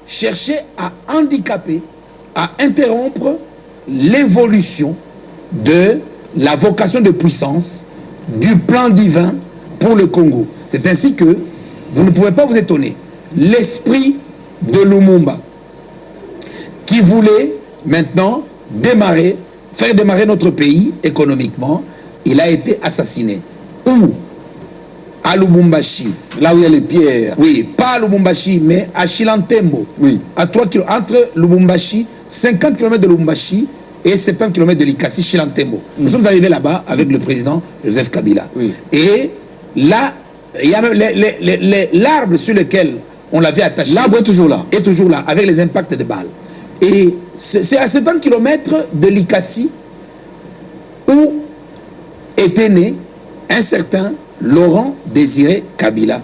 cherchait à handicaper, à interrompre l'évolution de la vocation de puissance du plan divin pour le Congo. C'est ainsi que vous ne pouvez pas vous étonner. L'esprit de Lumumba, qui voulait maintenant faire démarrer notre pays économiquement, il a été assassiné. Où? À Lubumbashi. Là où il y a les pierres. Oui, pas à Lubumbashi, mais à Chilantembo. Oui. À 3 km, entre Lubumbashi, 50 km de Lubumbashi et 70 km de Likasi, Chilantembo. Nous sommes arrivés là-bas avec le président Joseph Kabila. Oui. Et là, il y a même l'arbre sur lequel on l'avait attaché. L'arbre est toujours là. Est toujours là, avec les impacts de balles. Et c'est à 70 km de Likasi où était né un certain Laurent Désiré Kabila,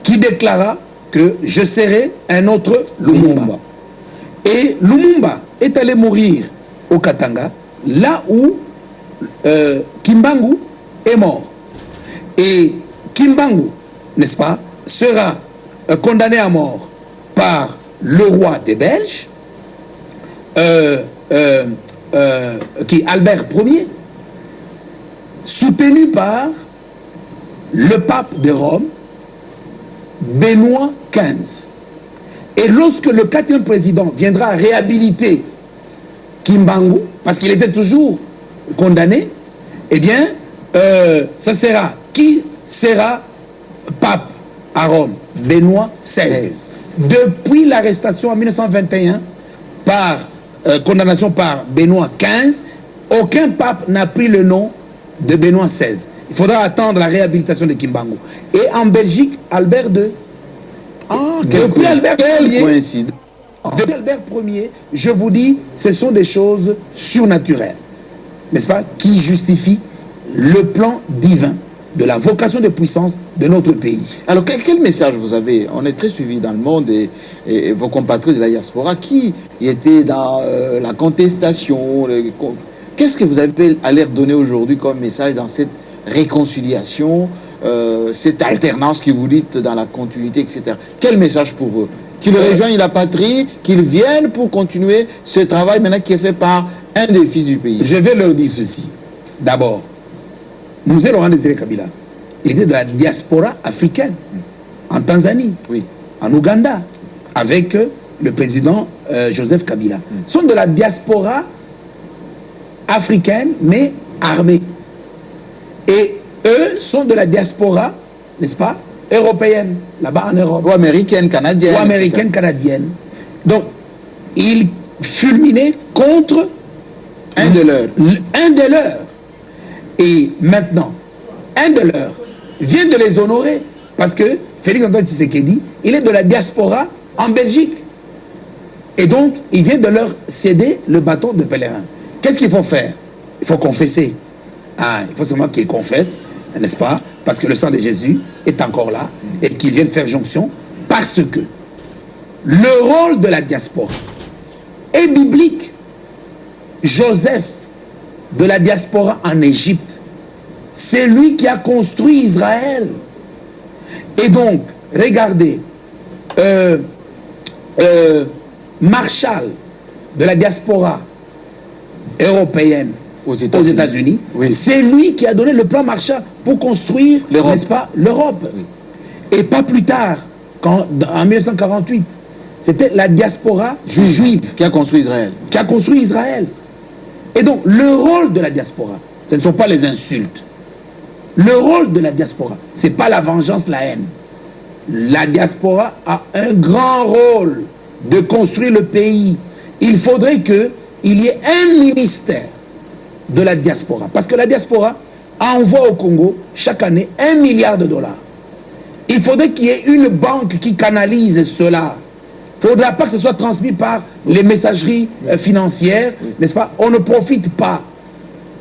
qui déclara que je serai un autre Lumumba. Et Lumumba est allé mourir au Katanga, là où Kimbangu est mort. Et Kimbangu, n'est-ce pas, sera condamné à mort par le roi des Belges, qui est Albert Ier, soutenu par le pape de Rome, Benoît XV. Et lorsque le 4e président viendra réhabiliter Kimbangu, parce qu'il était toujours condamné, eh bien, ça sera qui sera pape à Rome? Benoît XVI. Depuis l'arrestation en 1921 par condamnation par Benoît XV, aucun pape n'a pris le nom de Benoît XVI. Il faudra attendre la réhabilitation de Kimbangu. Et en Belgique, Albert II. Depuis Albert Ier, depuis Albert Ier, je vous dis, ce sont des choses surnaturelles, n'est-ce pas, qui justifient le plan divin de la vocation de puissance de notre pays. Alors, quel message vous avez? On est très suivi dans le monde et vos compatriotes de la diaspora qui étaient dans la contestation. Qu'est-ce que vous avez à leur donner aujourd'hui comme message dans cette réconciliation, cette alternance que vous dites dans la continuité, etc. Quel message pour eux? Qu'ils rejoignent la patrie, qu'ils viennent pour continuer ce travail maintenant qui est fait par un des fils du pays. Je vais leur dire ceci. D'abord, Mzee Laurent Désiré Kabila, il était de la diaspora africaine, en Tanzanie, oui, en Ouganda, avec le président Joseph Kabila. Ils sont de la diaspora africaine, mais armée. Et eux sont de la diaspora, n'est-ce pas, européenne, là-bas en Europe. Ou américaine, canadienne. Ou américaine, etc. Canadienne. Donc, ils fulminaient contre un de leurs. Un de leurs. Et maintenant, un de leurs vient de les honorer. Parce que Félix Antoine Tshisekedi, il est de la diaspora en Belgique. Et donc, il vient de leur céder le bâton de pèlerin. Qu'est-ce qu'il faut faire? Il faut confesser. Il faut seulement qu'ils confessent, n'est-ce pas? Parce que le sang de Jésus est encore là et qu'ils viennent faire jonction. Parce que le rôle de la diaspora est biblique. Joseph, de la diaspora en Égypte, c'est lui qui a construit Israël. Et donc, regardez, Marshall, de la diaspora européenne aux États-Unis, oui, c'est lui qui a donné le plan Marshall pour construire, n'est-ce pas, l'Europe. Oui. Et pas plus tard, en 1948, c'était la diaspora juive qui a construit Israël. Qui a construit Israël. Et donc, le rôle de la diaspora, ce ne sont pas les insultes. Le rôle de la diaspora, ce n'est pas la vengeance, la haine. La diaspora a un grand rôle de construire le pays. Il faudrait qu'il y ait un ministère de la diaspora. Parce que la diaspora envoie au Congo chaque année $1 milliard. Il faudrait qu'il y ait une banque qui canalise cela. Il ne faudra pas que ce soit transmis par les messageries financières, n'est-ce pas? On ne profite pas.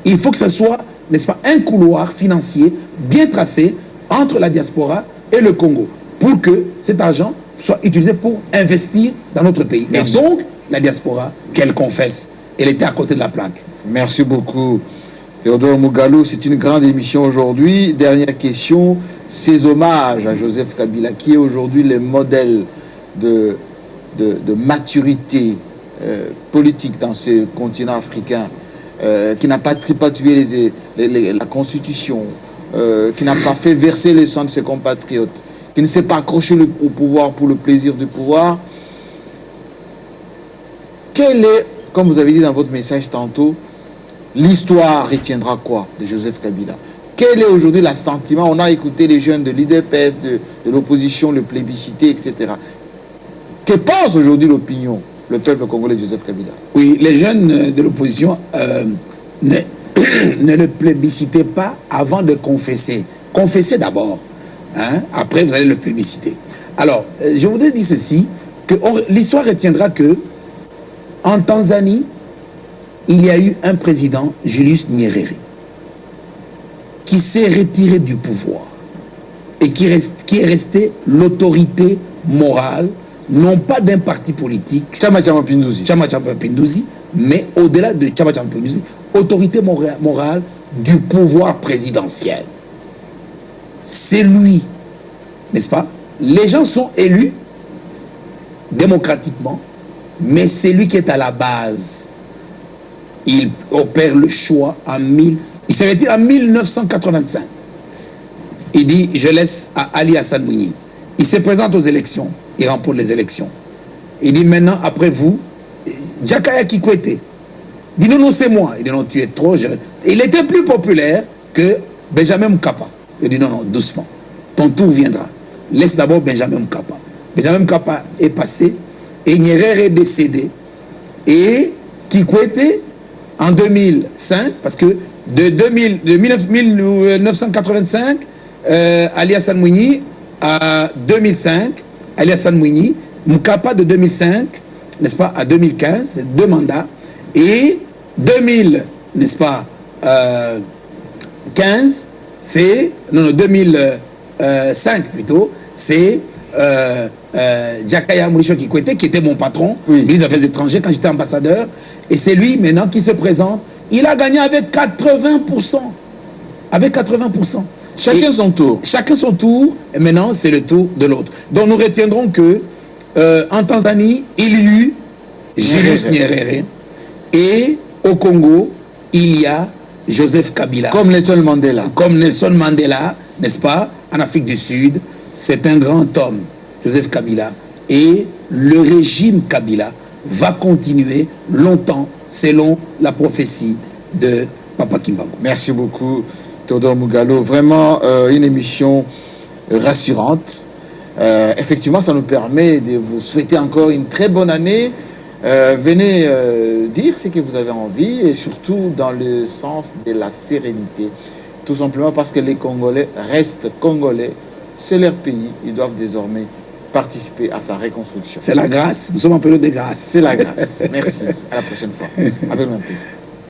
Il faut que ce soit, n'est-ce pas, un couloir financier bien tracé entre la diaspora et le Congo pour que cet argent soit utilisé pour investir dans notre pays. Merci. Et donc, la diaspora, qu'elle confesse, elle était à côté de la plaque. Merci beaucoup, Théodore Mugalou. C'est une grande émission aujourd'hui. Dernière question, ces hommages à Joseph Kabila, qui est aujourd'hui le modèle de de maturité politique dans ce continent africain, qui n'a pas tripatouillé la constitution, qui n'a pas fait verser le sang de ses compatriotes, qui ne s'est pas accroché au pouvoir pour le plaisir du pouvoir. Quel est, comme vous avez dit dans votre message tantôt, l'histoire retiendra quoi de Joseph Kabila? Quel est aujourd'hui l'assentiment? On a écouté les jeunes de l'IDPS, de l'opposition, le plébiscité, etc. Que pense aujourd'hui l'opinion, le peuple congolais de Joseph Kabila? Oui, les jeunes de l'opposition ne le plébiscitez pas avant de confesser. Confessez d'abord. Hein? Après, vous allez le plébisciter. Alors, je voudrais dire ceci, que l'histoire retiendra que en Tanzanie, il y a eu un président, Julius Nyerere, qui s'est retiré du pouvoir et qui est resté l'autorité morale, non pas d'un parti politique, Chama Chama Pinduzi, mais au-delà de Chama Chama Pinduzi, autorité morale du pouvoir présidentiel. C'est lui, n'est-ce pas? Les gens sont élus démocratiquement, mais c'est lui qui est à la base. Il opère le choix il s'est retiré en 1985. Il dit, je laisse à Ali Hassan Mouni. Il se présente aux élections, il remporte les élections. Il dit, maintenant, après vous, Jakaya Kikwete. Il dit, non, c'est moi. Il dit, non, tu es trop jeune. Il était plus populaire que Benjamin Mkapa. Il dit, non, doucement. Ton tour viendra. Laisse d'abord Benjamin Mkapa. Benjamin Mkapa est passé et Nyerere est décédé. Et Kikwete, en 2005, parce que de 1985, Ali Hassan Mouni, à 2005, Ali Hassan Mouni, Mkapa de 2005, n'est-ce pas, à 2015, c'est 2 mandats, et 2000, n'est-ce pas, 15, c'est, non, 2005 plutôt, c'est Jakaya Mourisho Kikwete, qui était mon patron, ministre des Affaires étrangères quand j'étais ambassadeur, et c'est lui maintenant qui se présente. Il a gagné avec 80%. Avec 80%. Chacun son tour. Chacun son tour, et maintenant c'est le tour de l'autre. Donc nous retiendrons que en Tanzanie, il y a eu Julius Nyerere, et au Congo, il y a Joseph Kabila. Comme Nelson Mandela. Comme Nelson Mandela, n'est-ce pas? En Afrique du Sud, c'est un grand homme, Joseph Kabila. Et le régime Kabila va continuer longtemps selon la prophétie de Papa Kimbangu. Merci beaucoup, Théodore Mugalo. Vraiment une émission rassurante. Effectivement, ça nous permet de vous souhaiter encore une très bonne année. Venez dire ce que vous avez envie et surtout dans le sens de la sérénité. Tout simplement parce que les Congolais restent Congolais. C'est leur pays. Ils doivent désormais participer à sa reconstruction. C'est la grâce. Nous sommes en période de grâce. C'est la grâce. Merci. À la prochaine fois. Avec mon plaisir.